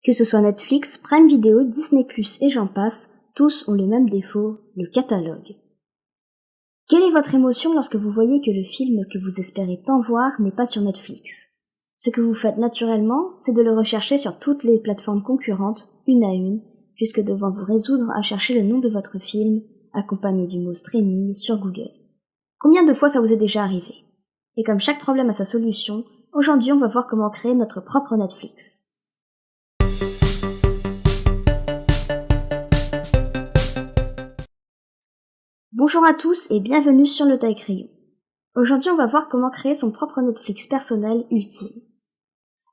Que ce soit Netflix, Prime Video, Disney+, et j'en passe, tous ont le même défaut, le catalogue. Quelle est votre émotion lorsque vous voyez que le film que vous espérez tant voir n'est pas sur Netflix? Ce que vous faites naturellement, c'est de le rechercher sur toutes les plateformes concurrentes, une à une, jusque devant vous résoudre à chercher le nom de votre film, accompagné du mot streaming, sur Google. Combien de fois ça vous est déjà arrivé? Et comme chaque problème a sa solution, aujourd'hui on va voir comment créer notre propre Netflix. Bonjour à tous et bienvenue sur le Taille-Crayon. Aujourd'hui on va voir comment créer son propre Netflix personnel ultime.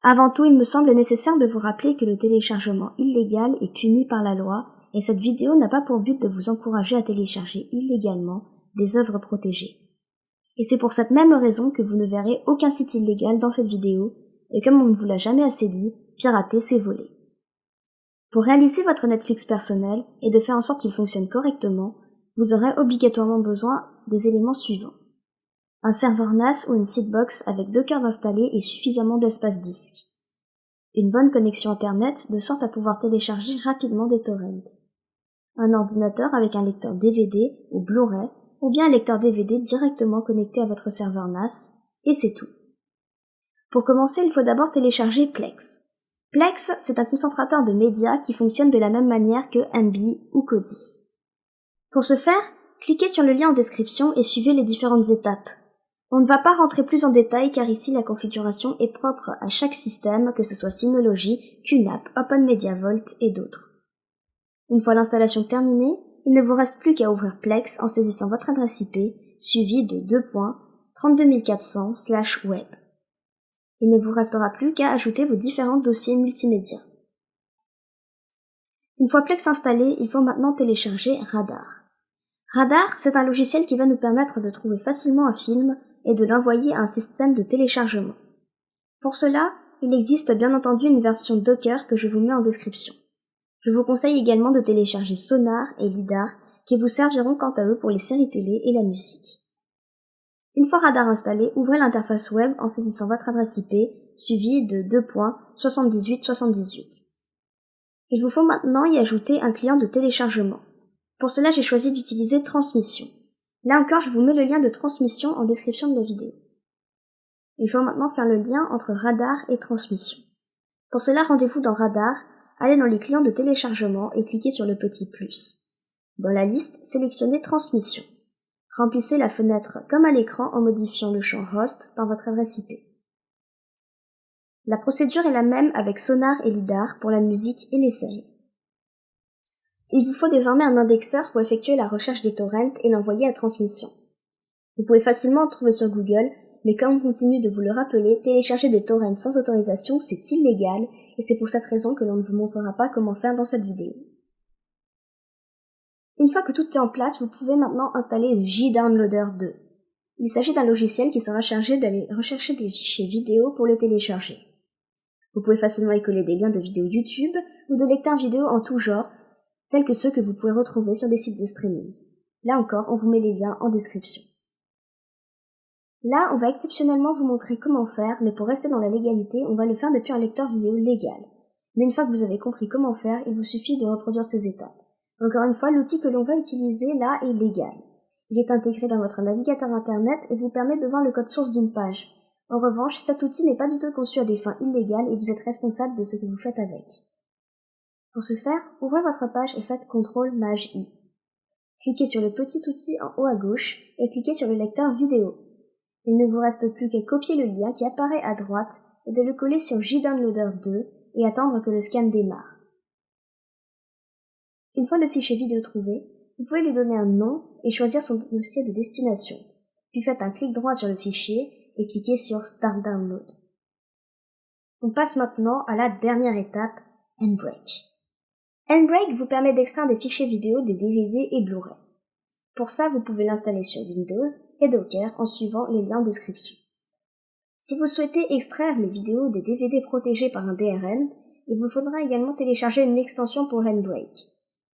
Avant tout, il me semble nécessaire de vous rappeler que le téléchargement illégal est puni par la loi et cette vidéo n'a pas pour but de vous encourager à télécharger illégalement des œuvres protégées. Et c'est pour cette même raison que vous ne verrez aucun site illégal dans cette vidéo et comme on ne vous l'a jamais assez dit, pirater c'est voler. Pour réaliser votre Netflix personnel et de faire en sorte qu'il fonctionne correctement, vous aurez obligatoirement besoin des éléments suivants. Un serveur NAS ou une seedbox avec 2 cœurs installés et suffisamment d'espace disque. Une bonne connexion internet de sorte à pouvoir télécharger rapidement des torrents. Un ordinateur avec un lecteur DVD ou Blu-ray ou bien un lecteur DVD directement connecté à votre serveur NAS, et c'est tout. Pour commencer, il faut d'abord télécharger Plex. Plex, c'est un concentrateur de médias qui fonctionne de la même manière que MB ou Kodi. Pour ce faire, cliquez sur le lien en description et suivez les différentes étapes. On ne va pas rentrer plus en détail car ici la configuration est propre à chaque système, que ce soit Synology, QNAP, OpenMediaVault et d'autres. Une fois l'installation terminée, il ne vous reste plus qu'à ouvrir Plex en saisissant votre adresse IP suivie de 2.32400/web. Il ne vous restera plus qu'à ajouter vos différents dossiers multimédia. Une fois Plex installé, il faut maintenant télécharger Radar. Radar, c'est un logiciel qui va nous permettre de trouver facilement un film et de l'envoyer à un système de téléchargement. Pour cela, il existe bien entendu une version Docker que je vous mets en description. Je vous conseille également de télécharger Sonar et Lidar qui vous serviront quant à eux pour les séries télé et la musique. Une fois Radar installé, ouvrez l'interface web en saisissant votre adresse IP suivie de 2.7878. Il vous faut maintenant y ajouter un client de téléchargement. Pour cela, j'ai choisi d'utiliser Transmission. Là encore, je vous mets le lien de Transmission en description de la vidéo. Il faut maintenant faire le lien entre Radar et Transmission. Pour cela, rendez-vous dans Radar, allez dans les clients de téléchargement et cliquez sur le petit plus. Dans la liste, sélectionnez Transmission. Remplissez la fenêtre comme à l'écran en modifiant le champ Host par votre adresse IP. La procédure est la même avec Sonar et Lidar pour la musique et les séries. Il vous faut désormais un indexeur pour effectuer la recherche des torrents et l'envoyer à Transmission. Vous pouvez facilement en trouver sur Google, mais comme on continue de vous le rappeler, télécharger des torrents sans autorisation, c'est illégal, et c'est pour cette raison que l'on ne vous montrera pas comment faire dans cette vidéo. Une fois que tout est en place, vous pouvez maintenant installer le JDownloader 2. Il s'agit d'un logiciel qui sera chargé d'aller rechercher des fichiers vidéo pour les télécharger. Vous pouvez facilement y coller des liens de vidéos YouTube ou de lecteurs vidéo en tout genre, tels que ceux que vous pouvez retrouver sur des sites de streaming. Là encore, on vous met les liens en description. Là, on va exceptionnellement vous montrer comment faire, mais pour rester dans la légalité, on va le faire depuis un lecteur vidéo légal. Mais une fois que vous avez compris comment faire, il vous suffit de reproduire ces étapes. Encore une fois, l'outil que l'on va utiliser là est légal. Il est intégré dans votre navigateur internet et vous permet de voir le code source d'une page. En revanche, cet outil n'est pas du tout conçu à des fins illégales et vous êtes responsable de ce que vous faites avec. Pour ce faire, ouvrez votre page et faites CTRL-MAJ-I. Cliquez sur le petit outil en haut à gauche et cliquez sur le lecteur vidéo. Il ne vous reste plus qu'à copier le lien qui apparaît à droite et de le coller sur JDownloader 2 et attendre que le scan démarre. Une fois le fichier vidéo trouvé, vous pouvez lui donner un nom et choisir son dossier de destination. Puis faites un clic droit sur le fichier et cliquez sur Start Download. On passe maintenant à la dernière étape, Handbrake. Handbrake vous permet d'extraire des fichiers vidéo des DVD et Blu-ray. Pour ça, vous pouvez l'installer sur Windows et Docker en suivant les liens en description. Si vous souhaitez extraire les vidéos des DVD protégés par un DRM, il vous faudra également télécharger une extension pour Handbrake.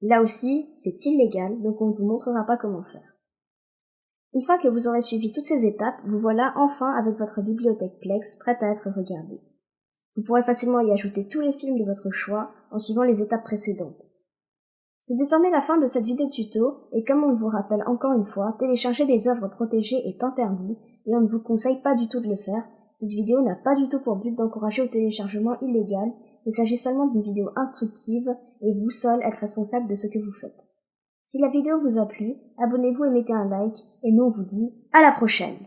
Là aussi, c'est illégal, donc on ne vous montrera pas comment faire. Une fois que vous aurez suivi toutes ces étapes, vous voilà enfin avec votre bibliothèque Plex prête à être regardée. Vous pourrez facilement y ajouter tous les films de votre choix en suivant les étapes précédentes. C'est désormais la fin de cette vidéo tuto, et comme on vous rappelle encore une fois, télécharger des œuvres protégées est interdit, et on ne vous conseille pas du tout de le faire. Cette vidéo n'a pas du tout pour but d'encourager au téléchargement illégal, il s'agit seulement d'une vidéo instructive, et vous seul êtes responsable de ce que vous faites. Si la vidéo vous a plu, abonnez-vous et mettez un like, et nous on vous dit à la prochaine!